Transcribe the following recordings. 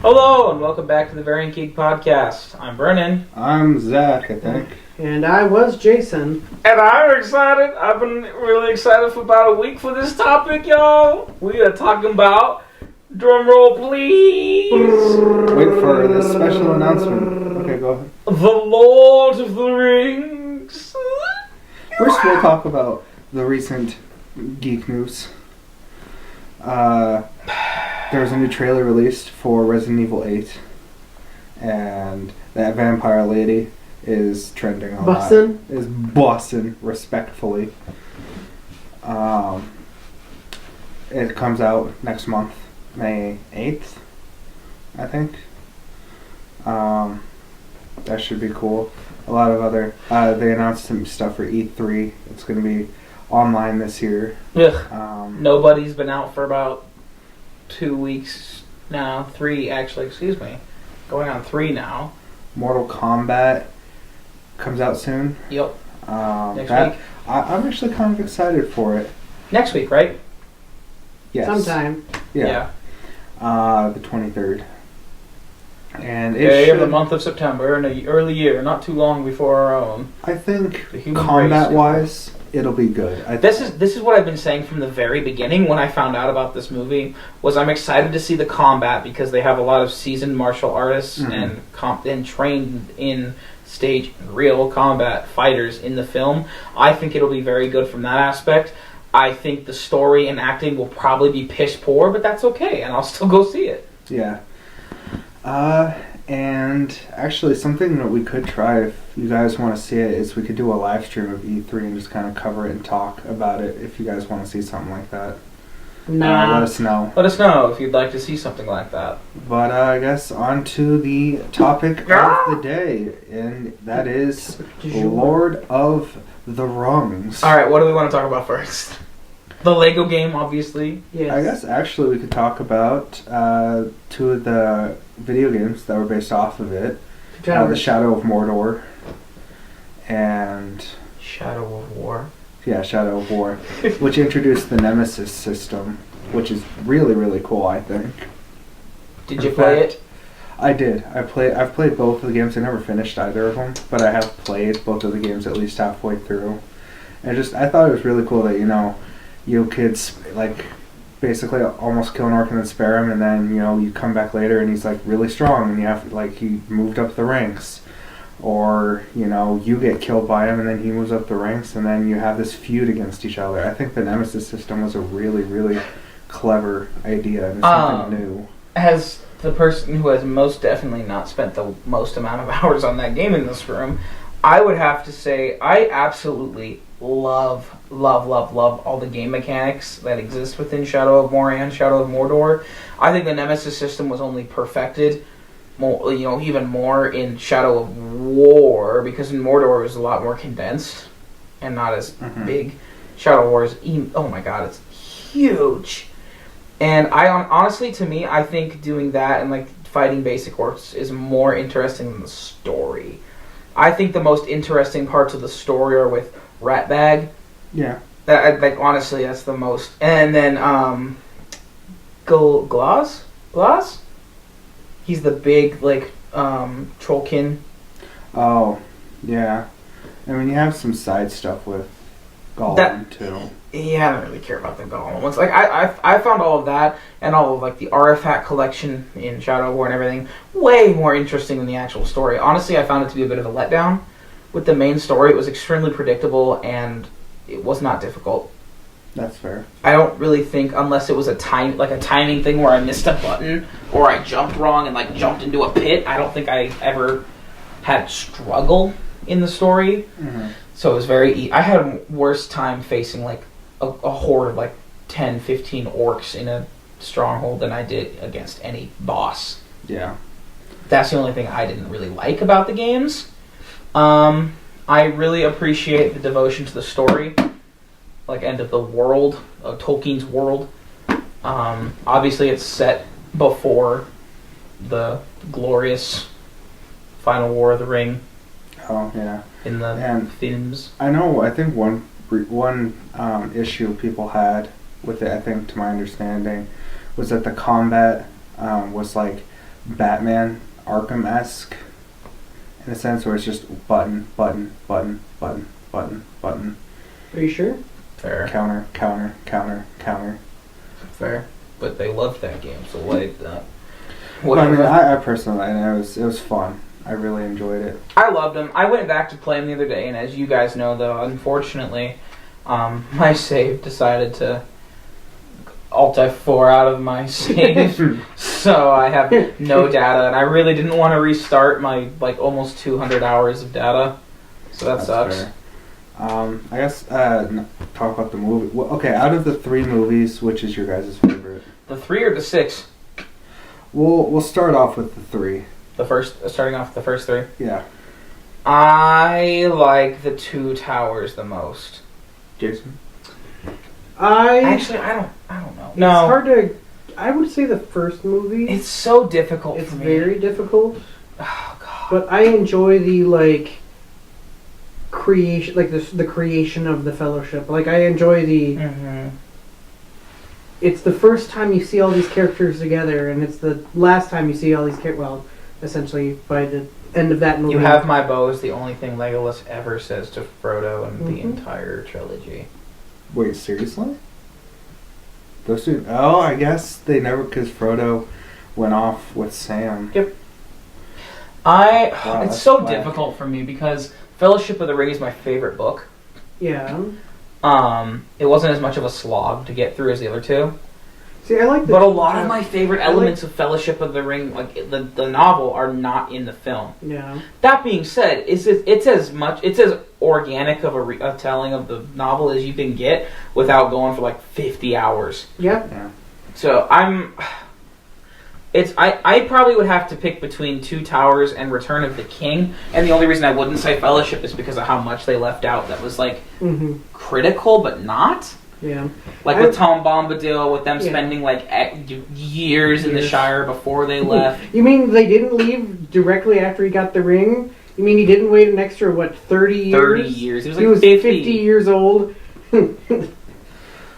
Hello, and welcome back to the Variant Geek Podcast. I'm Brennan. I'm Zach, I think. And I was Jason. And I'm excited. I've been really excited for about a week for this topic, y'all. We are talking about, drum roll please, Wait for this special announcement. Okay, go ahead. The Lord of the Rings. First, we'll talk about the recent geek news. There's a new trailer released for Resident Evil 8, and that vampire lady is trending a lot. Is bussin', respectfully. It comes out next month, May 8th, I think. That should be cool. A lot of other... they announced some stuff for E3. It's going to be online this year. Ugh. Nobody's been out for about 2 weeks now. 3, actually, excuse me. Going on 3 now. Mortal Kombat comes out soon. Yep. Next week. I'm actually kind of excited for it. Next week, right? Yes. Sometime. Yeah. The 23rd. And it of the month of September, in an early year, not too long before our own. I think combat-wise, it'll be good. This is what I've been saying from the very beginning when I found out about this movie, was I'm excited to see the combat because they have a lot of seasoned martial artists and trained in stage real combat fighters in the film. I think it'll be very good from that aspect. I think the story and acting will probably be piss poor, but that's okay, and I'll still go see it. Yeah. And actually something that we could try if you guys want to see it is we could do a live stream of E3 and just kind of cover it and talk about it if you guys want to see something like that. Let us know. Let us know if you'd like to see something like that. But I guess on to the topic of the day, and that is Lord of the Rings. Alright, what do we want to talk about first? The Lego game, obviously. Yes. I guess actually we could talk about 2 of the video games that were based off of it. The Shadow of Mordor and... Shadow of War. Yeah, Shadow of War. Which introduced the Nemesis system, which is really, really cool, I think. Did you play it? I did. I've played both of the games. I never finished either of them, but I have played both of the games at least halfway through. And I thought it was really cool that, you kids, basically almost kill an orc and then spare him, and then, you come back later and he's, really strong, and you have, he moved up the ranks. Or, you get killed by him, and then he moves up the ranks, and then you have this feud against each other. I think the Nemesis system was a really, really clever idea, and something new. As the person who has most definitely not spent the most amount of hours on that game in this room, I would have to say I absolutely love all the game mechanics that exist within Shadow of War and Shadow of Mordor. I think the Nemesis system was only perfected more, even more in Shadow of War, because in Mordor it was a lot more condensed and not as big. Shadow of War is, oh my god, it's huge. And honestly, to me, I think doing that and fighting basic orcs is more interesting than the story. I think the most interesting parts of the story are with Ratbag. Yeah. Honestly, that's the most. And then, Gloss? He's the big, trollkin. Oh, yeah. I mean, you have some side stuff with Gollum, too. Yeah, I don't really care about the Gollum ones. I found all of that, and all of, the artifact collection in Shadow of War and everything, way more interesting than the actual story. Honestly, I found it to be a bit of a letdown. With the main story, it was extremely predictable, and it was not difficult. That's fair. I don't really think, unless it was a timing thing where I missed a button, or I jumped wrong and jumped into a pit, I don't think I ever had struggle in the story. Mm-hmm. So it was very I had a worse time facing a horde of 10, 15 orcs in a stronghold than I did against any boss. Yeah. That's the only thing I didn't really like about the games. I really appreciate the devotion to the story, end of the world, of Tolkien's world. Obviously it's set before the glorious Final War of the Ring. Oh, yeah. In the films. I know, I think one issue people had with it, I think, to my understanding, was that the combat was Batman Arkham-esque in a sense where it's just button, button, button, button, button, button. Are you sure? Fair. Counter, counter, counter, counter. Fair. But they loved that game, so why not? I mean, I personally, it was fun. I really enjoyed it. I loved them. I went back to play them the other day, and as you guys know, though, unfortunately, my save decided to Alt F4 out of my save, so I have no data, and I really didn't want to restart my almost 200 hours of data, so that sucks. Fair. I guess talk about the movie. Well, okay, out of the 3 movies, which is your guys' favorite? The 3 or the 6? We'll start off with the 3. Starting off the first 3. Yeah. I like the 2 towers the most. Jason? Actually, I don't know. No. It's hard to. I would say the first movie. It's so difficult It's for me. very difficult. Oh god. But I enjoy the creation, the creation of the Fellowship. Like I enjoy the. Mm-hmm. It's the first time you see all these characters together, and it's the last time you see all these characters. Well, essentially by the end of that movie. You have my bow is the only thing Legolas ever says to Frodo in the Mhm. entire trilogy. Wait, seriously? Those two? Oh, I guess they never, because Frodo went off with Sam. Yep. Wow, It's that's so whack. difficult for me because Fellowship of the Ring is my favorite book. Yeah. It wasn't as much of a slog to get through as the other 2. See, I like. But a lot of my favorite I like- elements of Fellowship of the Ring, like the novel, are not in the film. Yeah. That being said, it's as organic of a telling of the novel as you can get without going for 50 hours. Yep. Yeah. So I probably would have to pick between 2 Towers and Return of the King, and the only reason I wouldn't say Fellowship is because of how much they left out that was Mm-hmm. critical but not. Yeah. With Tom Bombadil, with them Yeah. spending years in the Shire before they left. You mean they didn't leave directly after he got the ring? You mean he didn't wait an extra 30 years? 30 years. He was He was 50. 50 years old.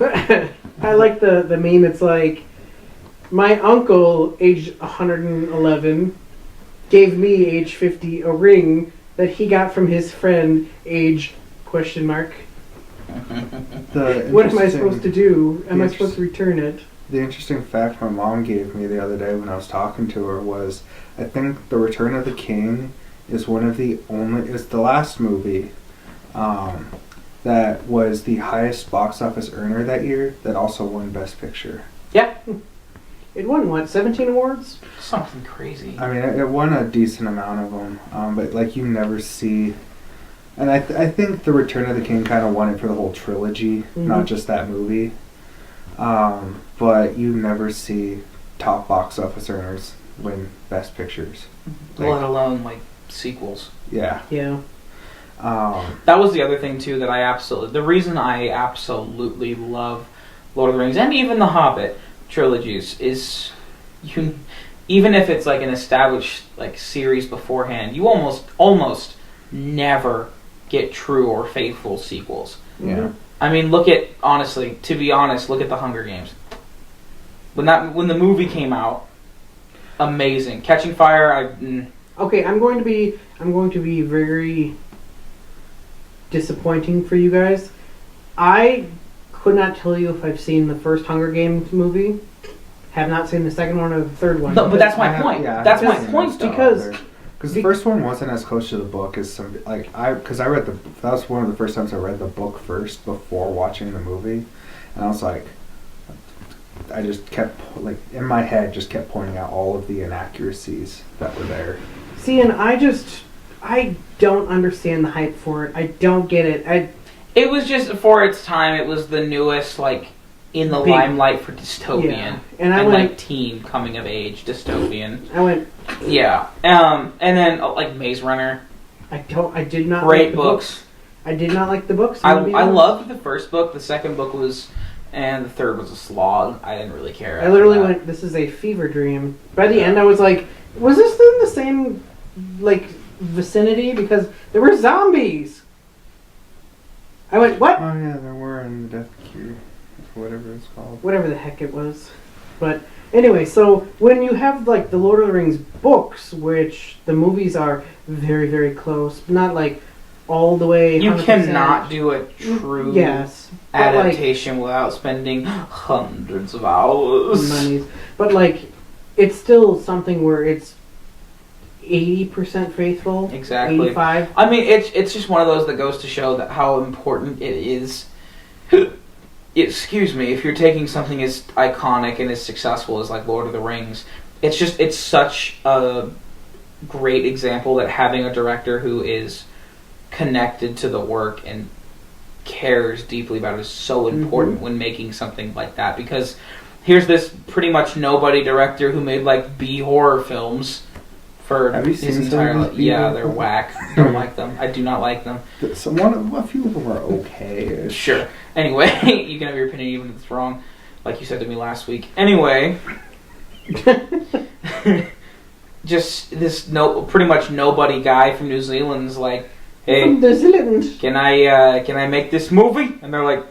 I like the meme. It's like my uncle, age 111, gave me, age 50, a ring that he got from his friend, age ? What am I supposed to do? Am I supposed to return it? The interesting fact my mom gave me the other day when I was talking to her was, I think The Return of the King is it's the last movie that was the highest box office earner that year that also won Best Picture. Yeah. It won, 17 awards? Something crazy. I mean, it won a decent amount of them, but you never see... And I think The Return of the King kind of won it for the whole trilogy, not just that movie. But you never see top box office earners win Best Pictures. Let alone, sequels. Yeah. Yeah. That was the other thing, too, that the reason I absolutely love Lord of the Rings, and even the Hobbit trilogies, is even if it's an established series beforehand, you almost never get true or faithful sequels. Yeah. I mean, look at the Hunger Games. When the movie came out, amazing. Catching Fire, Okay, I'm going to be very disappointing for you guys. I could not tell you if I've seen the first Hunger Games movie. Have not seen the second one or the third one. No, but that's my point. That's my point, though. Because the first one wasn't as close to the book as some because I read that was one of the first times I read the book first before watching the movie, and I was like, I just kept in my head just kept pointing out all of the inaccuracies that were there. See, and I don't understand the hype for it. I don't get it. It was just for its time. It was the newest in the limelight for dystopian, Yeah. And teen coming of age dystopian. I went. Yeah, and then Maze Runner. I did not. Great like the books. I did not like the books. I loved the first book. The second book and the third was a slog. I didn't really care. I literally went, this is a fever dream. By the end, I was like, was this in the same vicinity? Because there were zombies. I went, what? Oh yeah, there were in the Death Cure, whatever it's called. Whatever the heck it was. But anyway, so when you have like the Lord of the Rings books, which the movies are very, very close, not like all the way. You 100%. cannot do a true adaptation without spending hundreds of hours. Monies. But like, it's still something where it's 80% faithful. Exactly. 85. I mean, it's just one of those that goes to show that how important it is. Excuse me, if you're taking something as iconic and as successful as like Lord of the Rings, it's such a great example that having a director who is connected to the work and cares deeply about it is so important when making something like that. Because here's this pretty much nobody director who made like B horror films for his entire life. Yeah, they're whack. Don't like them. I do not like them. A few of them are okay. Sure. Anyway, you can have your opinion even if it's wrong, like you said to me last week. Anyway, just this pretty much nobody guy from New Zealand's like, hey, From New Zealand. can I make this movie? And they're like,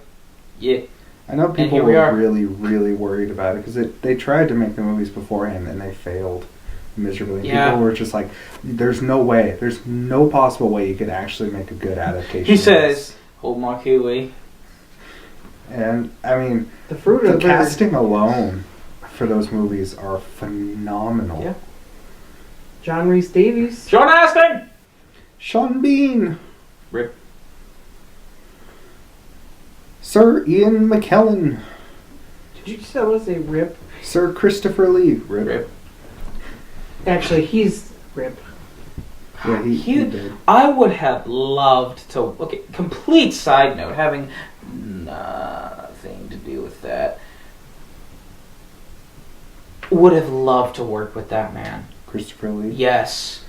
yeah. I know people were really, really worried about it because they tried to make the movies beforehand and they failed miserably. Yeah. People were just like, there's no possible way you could actually make a good adaptation. He says, hold my kiwi. And, I mean, the casting alone for those movies are phenomenal. Yeah. John Rhys Davies. Sean Astin! Sean Bean. Rip. Sir Ian McKellen. Did you just say Rip? Sir Christopher Lee. Rip. Actually, he's Rip. Yeah, he did. I would have loved to... Okay, complete side note, having nothing to do with that. Would have loved to work with that man. Christopher Lee? Yes.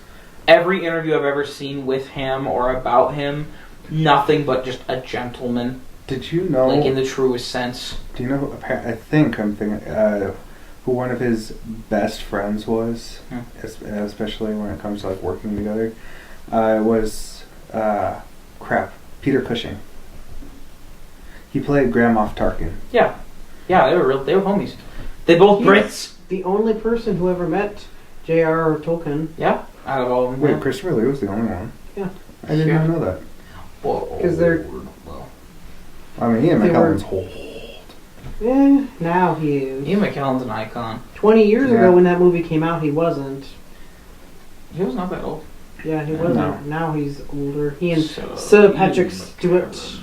Every interview I've ever seen with him or about him, nothing but just a gentleman. Did you know... Like, in the truest sense. Do you know... I'm thinking... who one of his best friends was, especially when it comes to like working together, was Peter Cushing. He played Grand Moff Tarkin. Yeah, they were homies. They both Brits. The only person who ever met J.R.R. Tolkien. Yeah, out of all of them. Wait, Christopher Lee was the only one. Yeah, I did not know that. Because they're. Well, I mean, Ian McKellen's old. Yeah, now he is. Ian McKellen's an icon. 20 years ago when that movie came out, he wasn't. He was not that old. Yeah, he wasn't. No. Now he's older. He and Sir Patrick Stewart.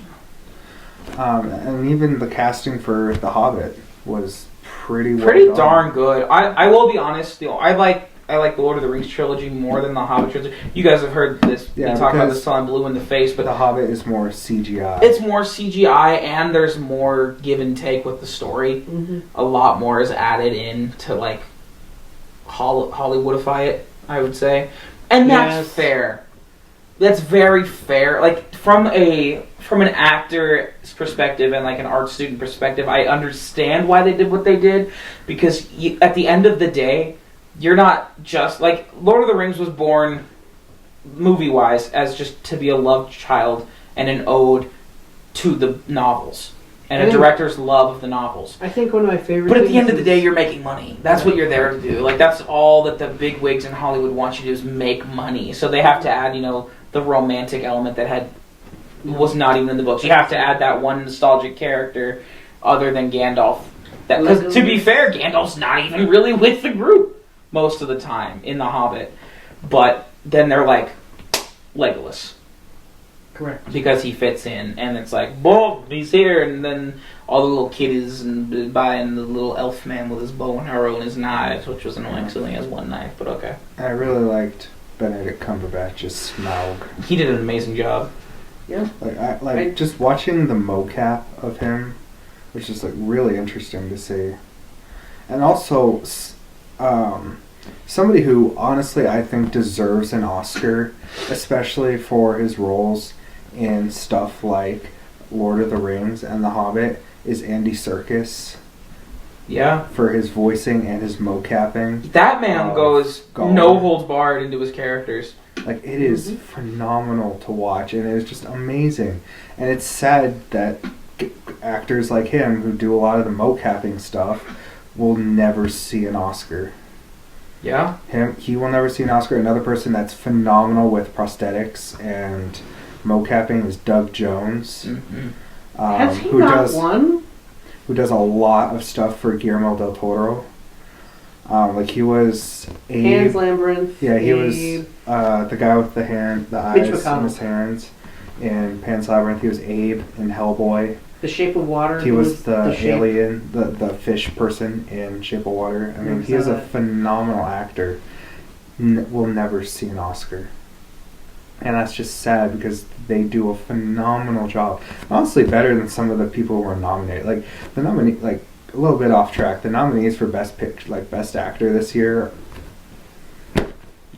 And even the casting for The Hobbit was pretty darn good. I will be honest, I like the Lord of the Rings trilogy more than the Hobbit trilogy. You guys have heard this. Yeah, we talk about this till I'm blue in the face, but The Hobbit is more CGI. It's more CGI, and there's more give and take with the story. Mm-hmm. A lot more is added in to like Hollywoodify it, I would say, and that's fair. That's very fair. Like from an actor's perspective and like an art student perspective, I understand why they did what they did, because at the end of the day, you're not just like Lord of the Rings was born movie-wise as just to be a love child and an ode to the novels and a director's love of the novels. I think one of my favorite. But at the end of the day, you're making money. That's what you're there to do. Like that's all that the big wigs in Hollywood want you to do is make money. So they have to add, the romantic element that was not even in the books. You have to add that one nostalgic character other than Gandalf. Because to be fair, Gandalf's not even really with the group most of the time in The Hobbit. But then they're like Legolas. Correct. Because he fits in, and it's like, boom, he's here, and then all the little kiddies and buying the little elf man with his bow and arrow and his knives, which was annoying because he only has one knife, but okay. I really liked Benedict Cumberbatch's Smaug. He did an amazing job. Yeah. Like just watching the mocap of him, which is like really interesting to see, and also somebody who honestly I think deserves an Oscar, especially for his roles in stuff like Lord of the Rings and The Hobbit, is Andy Serkis. Yeah. For his voicing and his mocapping. That man goes no holds barred into his characters. Like, it is phenomenal to watch, and it's just amazing. And it's sad that actors like him, who do a lot of the mocapping stuff, will never see an Oscar. Yeah? He will never see an Oscar. Another person that's phenomenal with prosthetics and mocapping is Doug Jones. Mm-hmm. Has he not won? Who does a lot of stuff for Guillermo del Toro. Like he was Abe. Pan's Labyrinth. Yeah, he was the guy with the eyes in his hands. In Pan's Labyrinth, he was Abe in Hellboy. The Shape of Water. He was the alien, the fish person in Shape of Water. I mean, he is a phenomenal actor. Will never see an Oscar. And that's just sad because they do a phenomenal job. Honestly, better than some of the people who were nominated. Like the like a little bit off track. The nominees for best actor this year.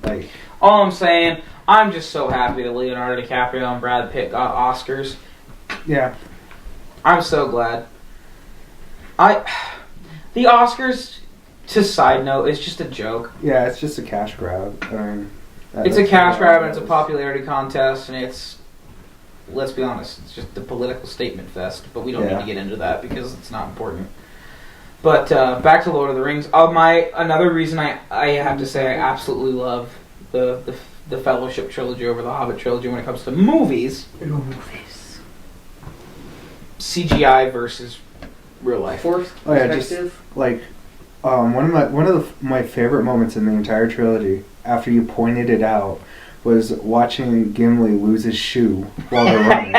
Like all I'm saying, I'm just so happy that Leonardo DiCaprio and Brad Pitt got Oscars. Yeah. I'm so glad. The Oscars, to side note, is just a joke. Yeah, it's just a cash grab. I mean, it's a cash grab and it's a popularity contest, and it's, let's be honest, it's just a political statement fest. But we don't need to get into that because it's not important. But back to Lord of the Rings. Another reason I have to say I absolutely love the Fellowship trilogy over the Hobbit trilogy when it comes to movies. CGI versus real life. Oh yeah, just like one of my favorite moments in the entire trilogy, after you pointed it out, was watching Gimli lose his shoe while they're running.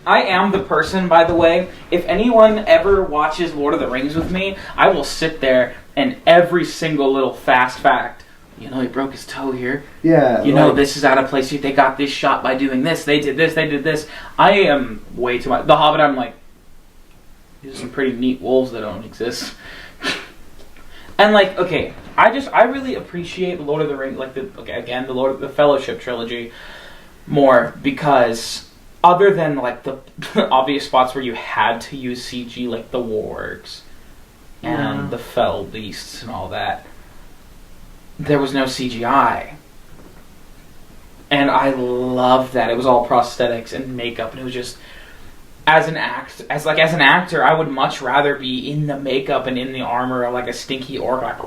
I am the person, by the way. If anyone ever watches Lord of the Rings with me, I will sit there and every single little fast fact. You know, he broke his toe here. Yeah. You know, this is out of place. They got this shot by doing this. They did this. They did this. I am way too much. The Hobbit, I'm like, these are some pretty neat wolves that don't exist. And like, okay, I really appreciate the Lord of the Rings, like the Fellowship trilogy more because other than like the obvious spots where you had to use CG, like the wargs and the fell beasts and all that. There was no CGI. And I love that. It was all prosthetics and makeup, and it was just as an actor, I would much rather be in the makeup and in the armor of like a stinky orc like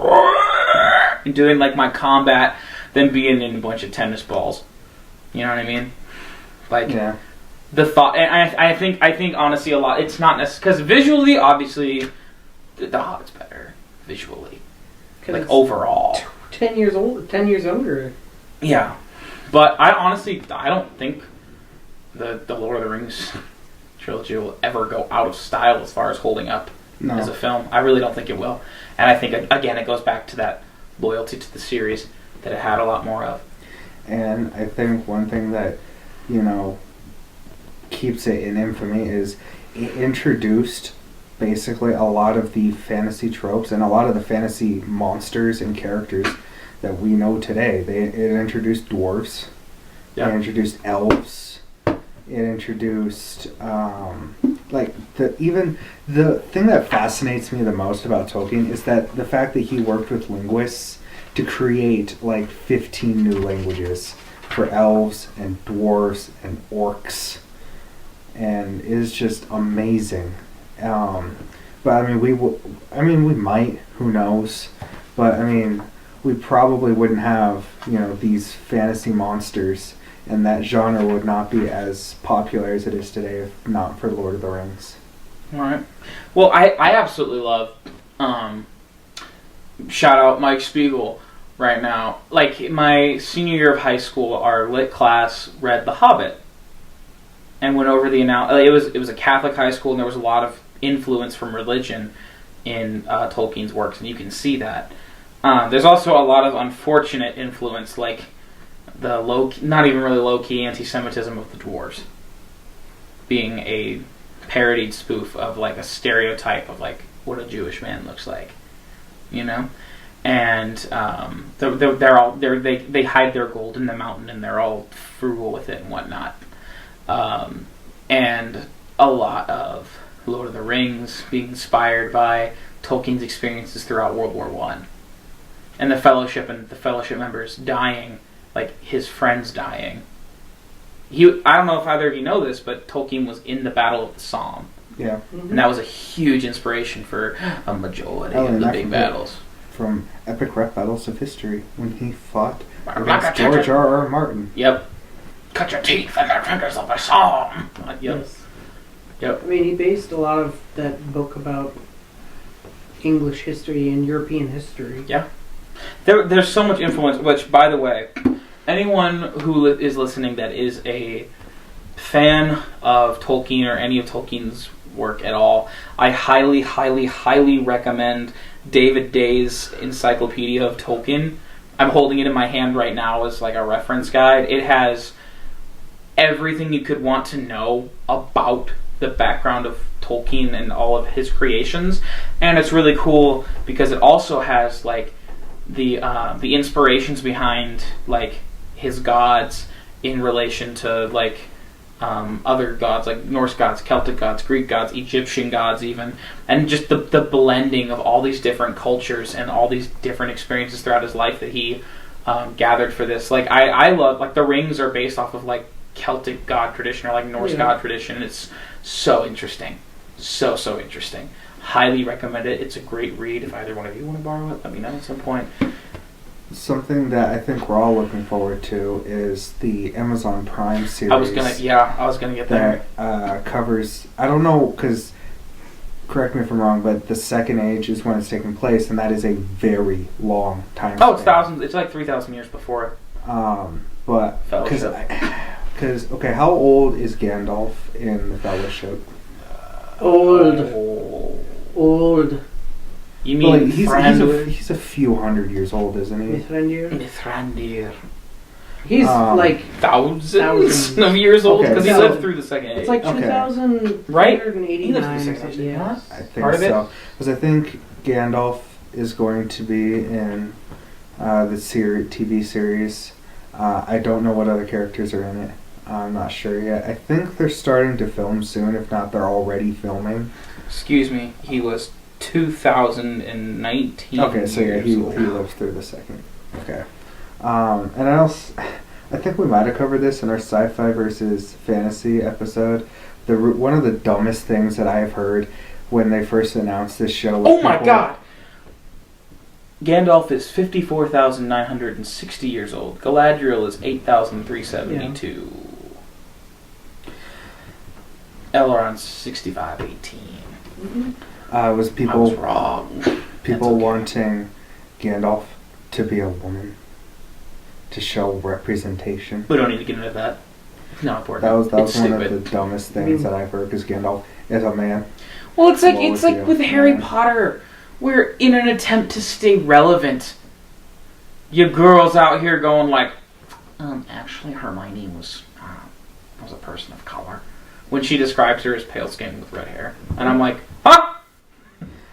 and doing like my combat than being in a bunch of tennis balls. You know what I mean? Like the thought, and I think honestly a lot. It's not necessarily because visually, obviously, the Hobbit's better visually, like overall. 10 years old, 10 years younger. Yeah, but I don't think the Lord of the Rings trilogy will ever go out of style as far as holding up as a film. I really don't think it will, and I think again it goes back to that loyalty to the series that it had a lot more of. And I think one thing that keeps it in infamy is it introduced basically a lot of the fantasy tropes and a lot of the fantasy monsters and characters that we know today. It introduced dwarves. It introduced elves. It introduced the thing that fascinates me the most about Tolkien is that the fact that he worked with linguists to create like 15 new languages for elves and dwarves and orcs, and it is just amazing. But I mean, we might. Who knows? But I mean, we probably wouldn't have these fantasy monsters, and that genre would not be as popular as it is today if not for Lord of the Rings. All right. Well, I absolutely love. Shout out Mike Spiegel right now. Like my senior year of high school, our lit class read The Hobbit, and went over the it was a Catholic high school, and there was a lot of influence from religion in Tolkien's works, and you can see that. There's also a lot of unfortunate influence, like the not even really low-key anti-Semitism of the dwarves, being a parodied spoof of like a stereotype of like what a Jewish man looks like, and they hide their gold in the mountain, and they're all frugal with it and whatnot, and a lot of Lord of the Rings being inspired by Tolkien's experiences throughout World War I. And the Fellowship members dying, like his friends dying. I don't know if either of you know this, but Tolkien was in the Battle of the Somme. Yeah. And that was a huge inspiration for a majority of the big battles. From epic rap battles of history when he fought Like against George R.R. Martin. Yep. Cut your teeth in the triggers of a song. Yep. Yes. Yep. I mean, he based a lot of that book about English history and European history. Yeah. There's so much influence, which, by the way, anyone who is listening that is a fan of Tolkien or any of Tolkien's work at all, I highly, highly, highly recommend David Day's Encyclopedia of Tolkien. I'm holding it in my hand right now as like a reference guide. It has everything you could want to know about the background of Tolkien and all of his creations, and it's really cool because it also has like the inspirations behind like his gods in relation to like other gods like Norse gods, Celtic gods, Greek gods, Egyptian gods even, and just the blending of all these different cultures and all these different experiences throughout his life that he gathered for this. Like I love, like the rings are based off of like Celtic god tradition or like Norse god tradition. It's so interesting. So interesting. Highly recommend it. It's a great read. If either one of you want to borrow it, let me know at some point. Something that I think we're all looking forward to is the Amazon Prime series. I was gonna get there. That covers, I don't know, because, correct me if I'm wrong, but the Second Age is when it's taking place, and that is a very long time. Oh, it's thousands. It's like 3,000 years before. But because okay, how old is Gandalf in the Fellowship? Old. You mean he's a few hundred years old, isn't he? Mithrandir. He's like thousands of years old because he lived through the Second Age. It's like 2,000 right? He lived lived through the Second Age. Yeah. I think so. Because I think Gandalf is going to be in the TV series. I don't know what other characters are in it. I'm not sure yet. I think they're starting to film soon. If not, they're already filming. Excuse me. He was 2019. Okay, so yeah, he lived through the second. Okay. And I think we might have covered this in our sci-fi versus fantasy episode. One of the dumbest things that I have heard when they first announced this show was my god! Gandalf is 54,960 years old. Galadriel is 8,372. Elrond's 6518. Was people I was wrong. People wanting Gandalf to be a woman to show representation. We don't need to get into that. It's not important. That was one stupid. of the dumbest things that I've heard, because Gandalf is a man. Well, it's like with Harry Potter, where in an attempt to stay relevant, your girls out here going like, actually Hermione was a person of color, when she describes her as pale skinned with red hair, and I'm like, huh?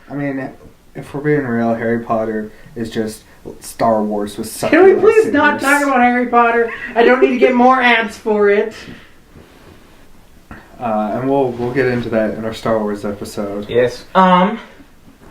I mean, if we're being real, Harry Potter is just Star Wars with such. Can we please not talk about Harry Potter? I don't need to get more ads for it. And we'll get into that in our Star Wars episode. Yes.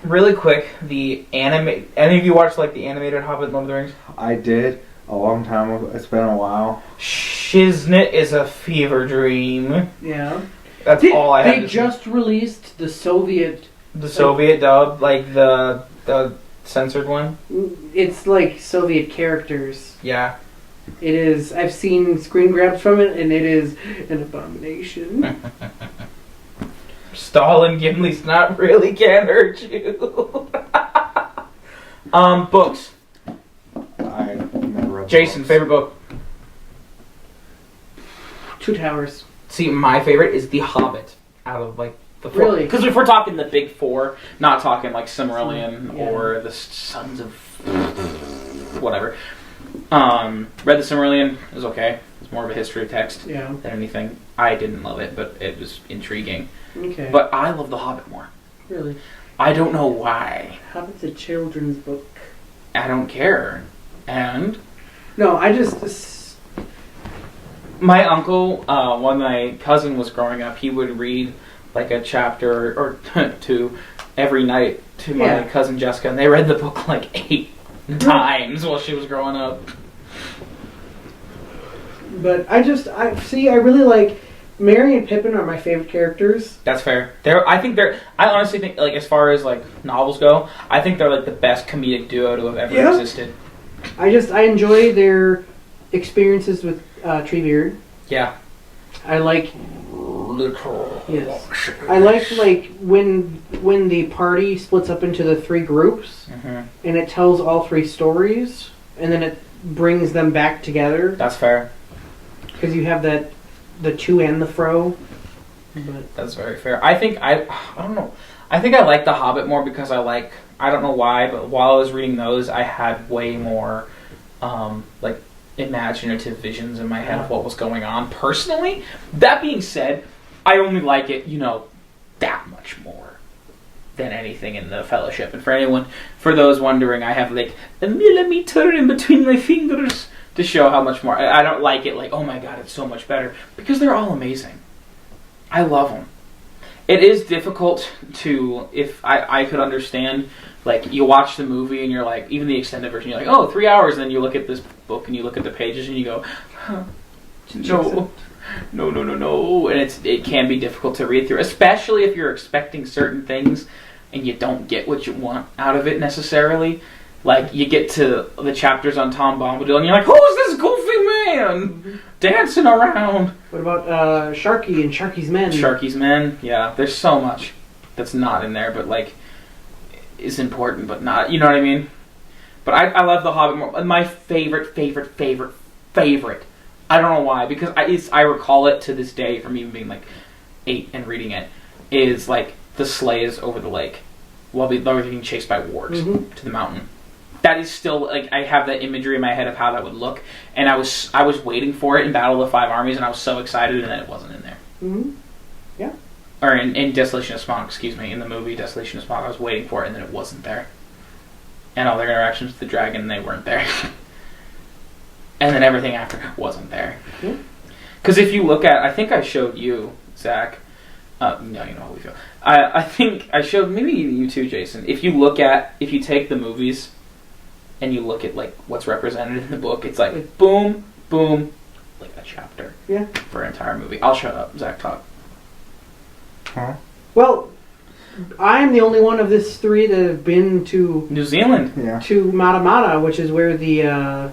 Really quick, the anime. Any of you watched like the animated Hobbit Lord of the Rings? I did a long time ago. It's been a while. Shiznit is a fever dream. Yeah. That's all I had. They just released the Soviet dub, like the censored one. It's like Soviet characters. Yeah. It is. I've seen screen grabs from it, and it is an abomination. Stalin Gimli's not really can hurt you. Books. I never read. Jason, books. favorite book. Two Towers. See, my favorite is The Hobbit. Out of like the four. Really? Because if we're talking the big four, not talking like Silmarillion or the Sons of whatever. Read the Silmarillion. It was okay. It's more of a history text than anything. I didn't love it, but it was intriguing. Okay. But I love The Hobbit more. Really? I don't know why. Hobbit's a children's book. I don't care. And? No, I just... My uncle, when my cousin was growing up, he would read like a chapter or two every night to my cousin Jessica, and they read the book like 8 times while she was growing up. But I really like Merry and Pippin are my favorite characters. That's fair. I honestly think, like, as far as like novels go, I think they're like the best comedic duo to have ever existed. I enjoy their experiences with Treebeard. Yeah. I like. Yes. I like when the party splits up into the 3 groups, and it tells all 3 stories, and then it brings them back together. That's fair. Because you have the to and the fro. But that's very fair. I don't know. I think I like The Hobbit more because I don't know why, but while I was reading those, I had way more like imaginative visions in my head of what was going on personally. That being said, I only like it, that much more than anything in the Fellowship. And for those wondering, I have like a millimeter in between my fingers to show how much more. I don't like it like, oh my god, it's so much better, because they're all amazing. I love them. It is difficult to, if I could understand, like, you watch the movie and you're like, even the extended version, you're like, oh, 3 hours, and then you look at this book and you look at the pages and you go, huh, no, and it can be difficult to read through, especially if you're expecting certain things and you don't get what you want out of it necessarily. Like, you get to the chapters on Tom Bombadil and you're like, who's this goofy man dancing around? What about Sharky and Sharky's Men? Sharky's Men, yeah. There's so much that's not in there, but like is important, but not. You know what I mean? But I love The Hobbit more. My favorite. I don't know why, because I recall it to this day from even being like 8 and reading it. Is like the sleighs over the lake while they're being chased by wargs to the mountain. That is still, like, I have that imagery in my head of how that would look, and I was waiting for it in Battle of the Five Armies, and I was so excited, and then it wasn't in there. Yeah. Or in Desolation of Smaug, excuse me, in the movie Desolation of Smaug, I was waiting for it, and then it wasn't there. And all their interactions with the dragon, they weren't there. And then everything after wasn't there. Because if you look at, I think I showed you, Zach, no, you know how we feel. I think I showed, maybe you too, Jason, if you take the movies and you look at like what's represented in the book, it's like boom, boom, like a chapter. Yeah. For an entire movie. I'll shut up. Zach, talk. Huh? Well, I'm the only one of this 3 that have been to New Zealand. Yeah. To Matamata, which is where the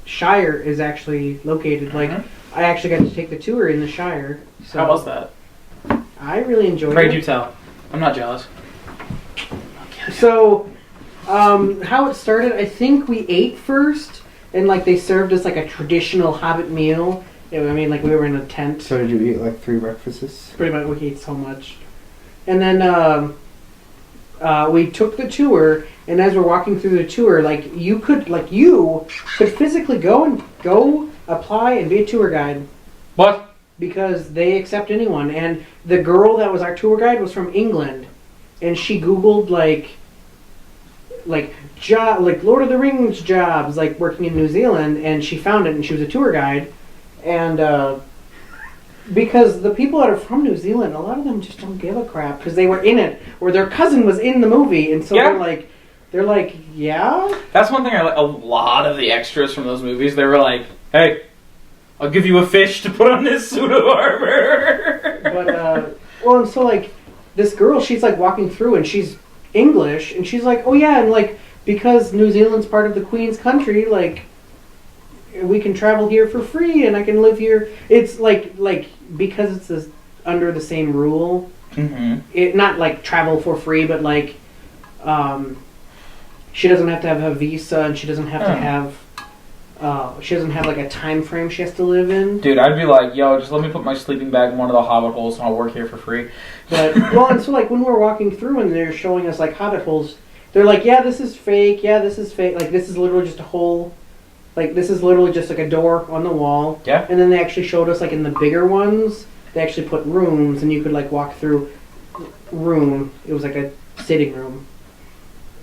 Shire is actually located. Like, I actually got to take the tour in the Shire. So How was that? I really enjoyed Pray it. do tell. I'm not jealous. So, how it started, I think we ate first, and like they served us like a traditional Hobbit meal. I mean, like we were in a tent. So did you eat like 3 breakfasts? Pretty much, we ate so much. And then we took the tour, and as we're walking through the tour, like you could physically go apply and be a tour guide. What? Because they accept anyone. And the girl that was our tour guide was from England, and she Googled like Lord of the Rings jobs, like working in New Zealand, and she found it, and she was a tour guide. And because the people that are from New Zealand, a lot of them just don't give a crap because they were in it, or their cousin was in the movie, and so they're like, yeah. That's one thing I like. A lot of the extras from those movies, they were like, hey, I'll give you a fish to put on this suit of armor. But and so like this girl, she's like walking through, and she's English, and she's like, oh yeah, and like because New Zealand's part of the Queen's country, like we can travel here for free, and I can live here. It's like because it's under the same rule. It not like travel for free, but like she doesn't have to have a visa, and she doesn't have to have. She doesn't have like a time frame she has to live in. Dude, I'd be like, yo, just let me put my sleeping bag in one of the hobbit holes and I'll work here for free. But and so like when we're walking through and they're showing us like hobbit holes, they're like, yeah, this is fake. Yeah, this is fake. Like this is literally just a hole. Like this is literally just like a door on the wall. Yeah. And then they actually showed us like in the bigger ones, they actually put rooms, and you could like walk through room. It was like a sitting room,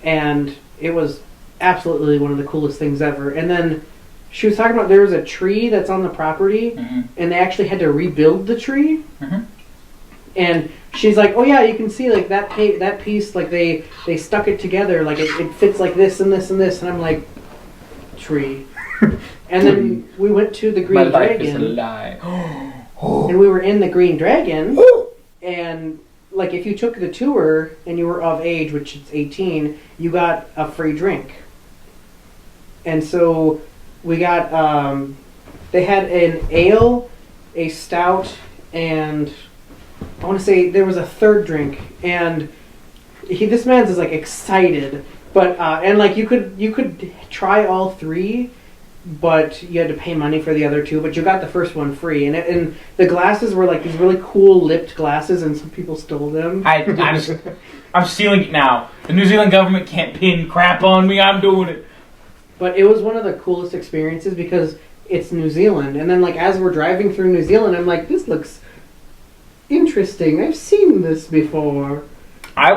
and it was absolutely one of the coolest things ever. And then she was talking about there was a tree that's on the property, and they actually had to rebuild the tree. And she's like, oh yeah, you can see like that piece, like they stuck it together, like it fits like this and this and this. And I'm like, tree. And then we went to the Green My life Dragon. is a lie. and we were in the Green Dragon, and like if you took the tour and you were of age, which is 18, you got a free drink. And so we got, they had an ale, a stout, and I want to say there was a third drink. And this man's is like excited, but and like you could try all three, but you had to pay money for the other two. But you got the first one free, and the glasses were like these really cool lipped glasses, and some people stole them. I'm stealing it now. The New Zealand government can't pin crap on me. I'm doing it. But it was one of the coolest experiences because it's New Zealand, and then like as we're driving through New Zealand, I'm like, this looks interesting. I've seen this before. I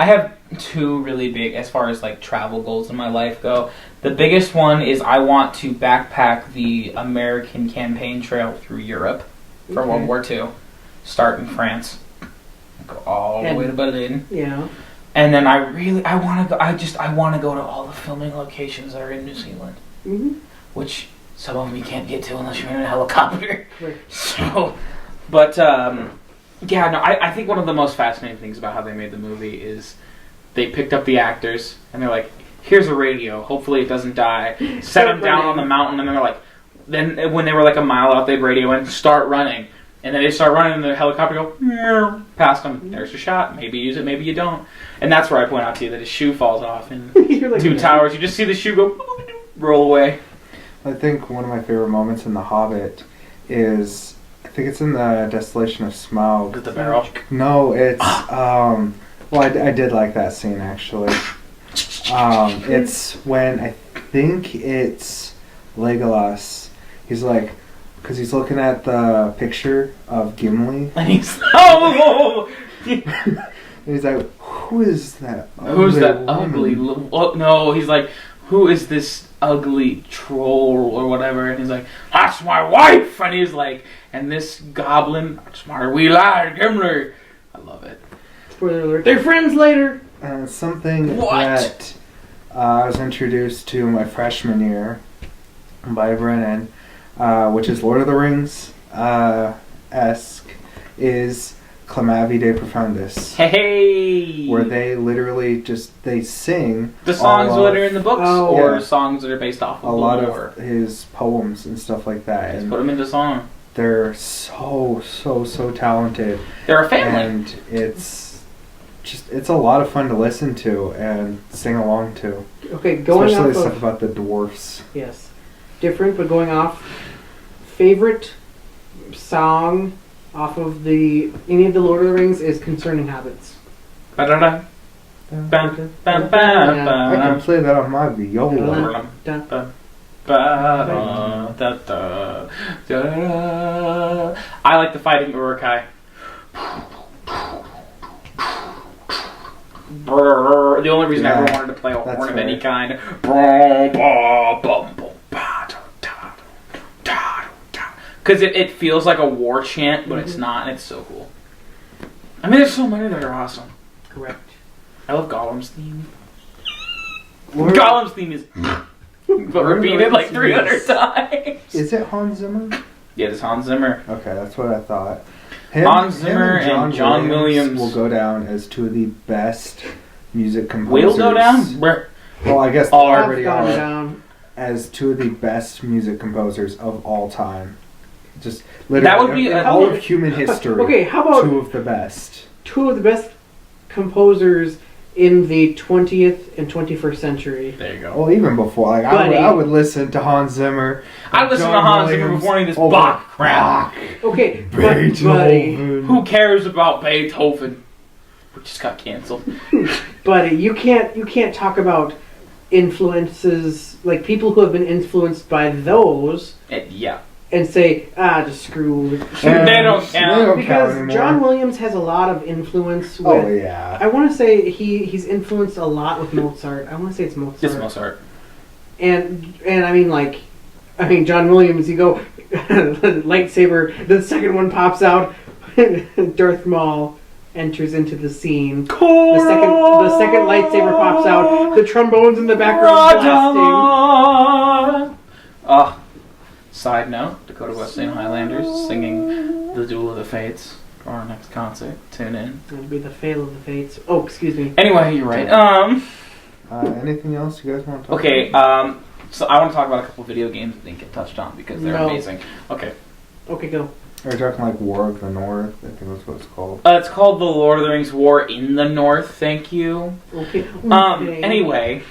have two really big, as far as like travel goals in my life go. The biggest one is I want to backpack the American campaign trail through Europe for World War II. Start in France, go all the way to Berlin. Yeah. And then I want to go. I want to go to all the filming locations that are in New Zealand, which some of them you can't get to unless you're in a helicopter. Right. So, but yeah, no, I think one of the most fascinating things about how they made the movie is they picked up the actors and they're like, here's a radio, hopefully it doesn't die. Set them down on the mountain, and they're like, then when they were like a mile out, they'd radio and start running. And then they start running, and the helicopter go past them. There's your shot. Maybe use it, maybe you don't. And that's where I point out to you that his shoe falls off in like, Two Towers. You just see the shoe go roll away. I think one of my favorite moments in The Hobbit is, I think it's in the Desolation of Smaug. Is it the barrel? No, it's well, I did like that scene actually. It's when I think it's Legolas. He's like, because he's looking at the picture of Gimli. And he's and he's like, who is that? Who's that ugly? No, he's like, who is this ugly troll or whatever? And he's like, that's my wife. And he's like, and this goblin, that's my wee lad, Gimli. I love it. Spoiler alert. They're friends later. Something that I was introduced to my freshman year by Brennan, which is Lord of the Rings esque, is Clamavi de Profundis. Hey! Where they literally they sing the songs that are in the books, or songs that are based off of a lot of his poems and stuff like that. Just put them into song. They're so talented. They're a family. And it's a lot of fun to listen to and sing along to. Okay, going especially off the of, stuff about the dwarfs. Yes. Different, but going off, favorite song off of any of the Lord of the Rings is Concerning Hobbits. I can play that on my viola. I like the fighting Uruk-hai. The only reason I ever wanted to play a horn of any kind. Because it feels like a war chant, but it's not, and it's so cool. I mean, there's so many that are awesome. Correct. I love Gollum's theme. Gollum's theme is but repeated like 300 times. Is it Hans Zimmer? Yeah, it's Hans Zimmer. Okay, that's what I thought. Hans Zimmer and John Williams will go down as two of the best music composers. Will go down? Well, I guess they already are. Down. As two of the best music composers of all time. Just literally that would be all of human history. Okay, how about two of the best? Two of the best composers in the 20th and 21st century. There you go. Well, even before, like I would listen to Hans Zimmer. I'd listen to Hans Zimmer before any of this Bach crap. Okay, buddy, who cares about Beethoven? We just got canceled. Buddy, you can't talk about influences, like people who have been influenced by those. Yeah. And say, just screw. They don't count. Because John Williams has a lot of influence with... Oh, yeah. I want to say he's influenced a lot with Mozart. I want to say it's Mozart. It's Mozart. And I mean, John Williams, you go, lightsaber, the second one pops out, Darth Maul enters into the scene. The second lightsaber pops out, the trombones in the background blasting. Side note, Dakota Wesleyan Highlanders singing The Duel of the Fates for our next concert. Tune in. It'll be the Fail of the Fates. Oh, excuse me. Anyway, you're right. Anything else you guys want to talk Okay, about? so I want to talk about a couple video games that didn't get touched on because they're amazing. Okay. Okay, go. Are you talking like War of the North? I think that's what it's called. It's called The Lord of the Rings War in the North, thank you. Okay. Anyway,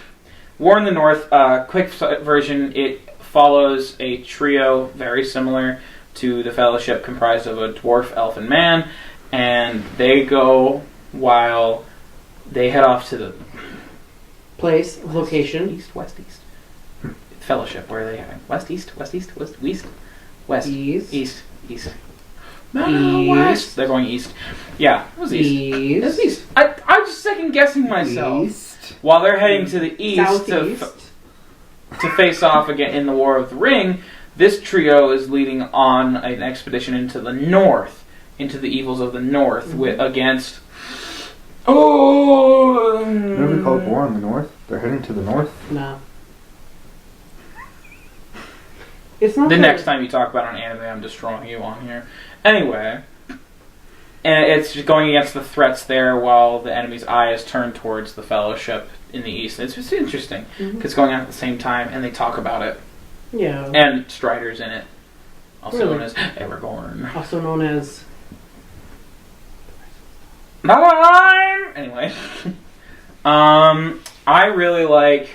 War in the North, quick version, it follows a trio very similar to the Fellowship, comprised of a dwarf, elf, and man, and they go while they head off to the place, location. East, west, east. Fellowship, where are they heading? West, east, west, east, west, east, west, east. No, west. They're going east. Yeah, it was east. It's east. I'm just second guessing myself. East. While they're heading to the east to face off again in the War of the Ring, this trio is leading on an expedition into the north, into the evils of the north, against. Oh. Never called War in the North. They're heading to the north. No. It's not the next time you talk about an anime, I'm destroying you on here. Anyway, and it's just going against the threats there while the enemy's eye is turned towards the Fellowship in the east. It's just interesting because it's going on at the same time, and they talk about it. Yeah. And Strider's in it, also Really? known as Aragorn. Also known as. Anyway, I really like.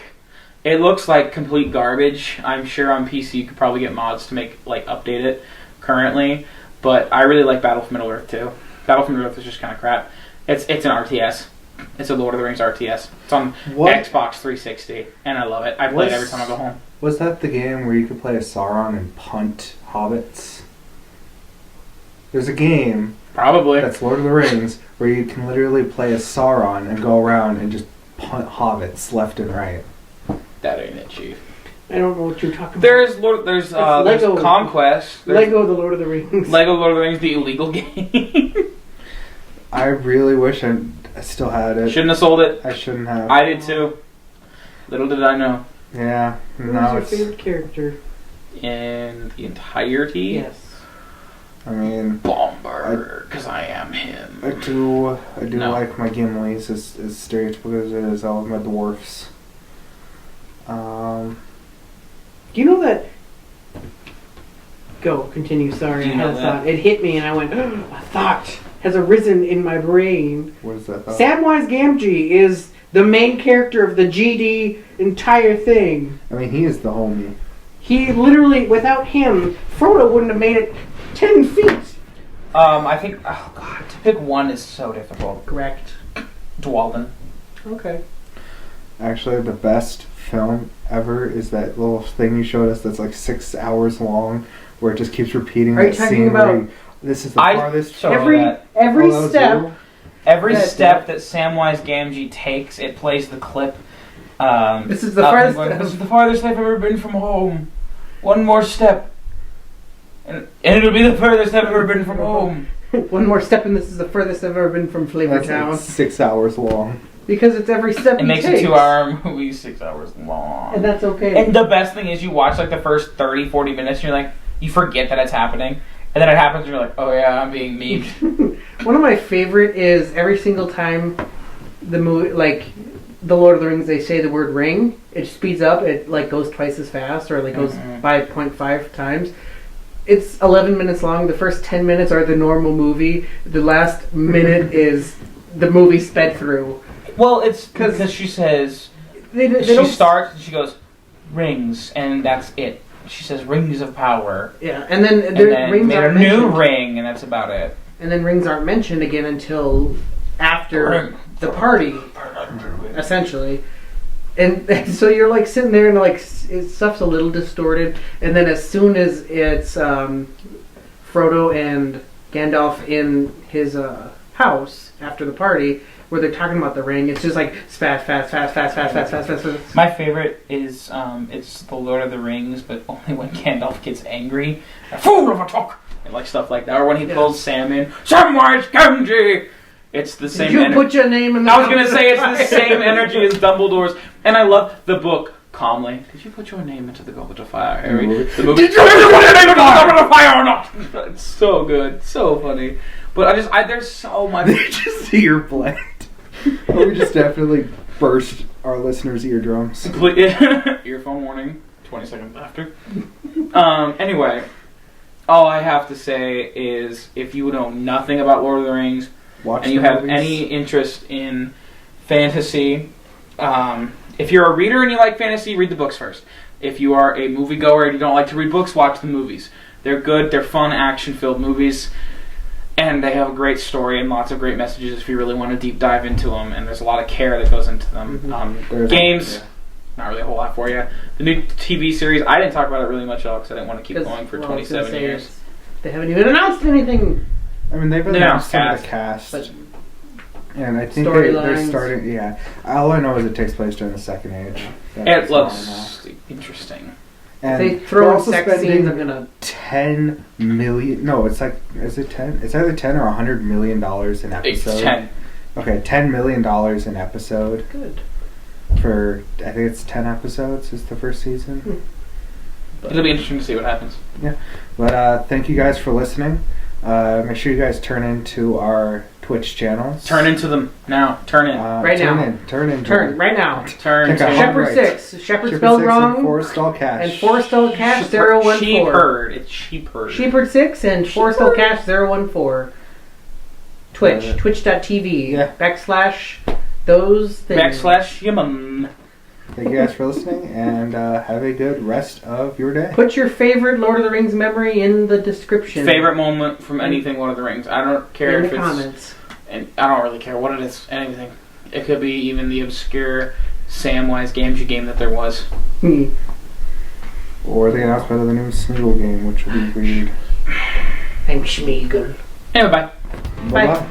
It looks like complete garbage. I'm sure on PC you could probably get mods to update it currently, but I really like Battle for Middle Earth too. Battle for Middle Earth is just kind of crap. It's an RTS. It's a Lord of the Rings RTS. It's on Xbox 360, and I love it. I play it every time I go home. Was that the game where you could play as Sauron and punt hobbits? There's a game Probably. that's Lord of the Rings where you can literally play as Sauron and go around and just punt hobbits left and right. That ain't it, Chief. I don't know what you're talking about. There's Lego. Conquest. There's Lego The Lord of the Rings. Lego Lord of the Rings, the illegal game. I really wish I still had it. Shouldn't have sold it. I shouldn't have. I did too. Little did I know. Yeah. Who's Now your it's. favorite character? In the entirety? Yes. I mean, Bomber, because I am him. I do No. like my Gimlis as stereotypical as it is. I love my dwarfs. Do you know that? Go, continue. Sorry, Do I you had know a that? thought. It hit me, and I went. A thought has arisen in my brain. What is that? Thought? Samwise Gamgee is the main character of the GD entire thing. I mean, he is the homie. He literally, without him, Frodo wouldn't have made it 10 feet. I think. Oh god, to pick one is so difficult. Correct. Dwalden. Okay. Actually, the best film ever is that little thing you showed us that's like 6 hours long, where it just keeps repeating Are you that talking scene. about- Where this is the farthest. So Every that- Oh, that was step. you? Every Yeah, step that Samwise Gamgee takes, it plays the clip. This is the up and farthest- going, this is the farthest I've ever been from home. One more step, and it'll be the furthest I've ever been from home. One more step, and this is the furthest I've ever been from Flavor That's Town. like 6 hours long. Because it's every step It he makes takes. a 2-hour movie 6 hours long. And that's okay. And the best thing is you watch like the first 30, 40 minutes and you're like, you forget that it's happening. And then it happens and you're like, oh yeah, I'm being memed. One of my favorite is every single time the movie, like the Lord of the Rings, they say the word ring, it speeds up. It like goes twice as fast, or like goes by 0.5 times. It's 11 minutes long. The first 10 minutes are the normal movie. The last minute is the movie sped through. Well, it's because she says, They she don't starts and she goes, rings, and that's it. She says rings of power. Yeah, and then And the then rings made aren't a new mentioned. ring, and that's about it. And then rings aren't mentioned again until after the party, essentially. And so you're like sitting there and like stuff's a little distorted. And then as soon as it's Frodo and Gandalf in his house after the party, where they're talking about the ring, it's just like fast. My favorite is it's the Lord of the Rings, but only when Gandalf gets angry. Fool of a talk! And like stuff like that. Or when he pulls Sam in. Samwise Gamgee! It's the same Did you put your name in the I was going to say it's the same energy as Dumbledore's. And I love the book calmly, "Did you put your name into the Goblet of Fire, Harry?" Movie. The movie, "Did you put your name into the Goblet of Fire or not?" It's so good, so funny. But there's so much. They just see your blind. We just definitely burst our listeners' eardrums. Earphone warning. 20 seconds after. Anyway, all I have to say is, if you know nothing about Lord of the Rings, Watch and you the have movies. any interest in fantasy, if you're a reader and you like fantasy, read the books first. If you are a moviegoer and you don't like to read books, watch the movies. They're good, they're fun, action-filled movies, and they have a great story and lots of great messages if you really want to deep dive into them, and there's a lot of care that goes into them. Games, not really a whole lot for you. The new TV series, I didn't talk about it really much at all because I didn't want to keep going for 27 years. They haven't even announced anything. I mean, they've announced some of the cast. But And I think they're starting. Yeah, all I know is it takes place during the Second Age. It looks interesting. And they throw also sex spending scenes. I'm gonna 10 million. No, it's like, is it 10? It's either 10 or $100 million an episode. It's 10. Okay, $10 million an episode. Good. For I think it's 10 episodes is the first season. It'll be interesting to see what happens. Yeah, but thank you guys for listening. Make sure you guys turn into our Twitch channels. Turn into them now. Turn in. Turn in. Right now. Turn Pick a to Shepherd right. 6. Shepherd spelled wrong. And Forestall Cash. And Forestall Cash 014. Shepherd. It's Shepherd. Shepherd 6 and Forestall Cash 014. Twitch. Twitch.tv. Yeah. / those things. / Yemen. Thank you guys for listening, and have a good rest of your day. Put your favorite Lord of the Rings memory in the description. Favorite moment from anything Lord of the Rings. I don't care in if the it's... comments. And I don't really care what it is. Anything. It could be even the obscure Samwise Gamgee game that there was. Or the announcement of the new Smeagol game, which will be weird. I'm Schmeagol. Anyway, bye. Bye-bye.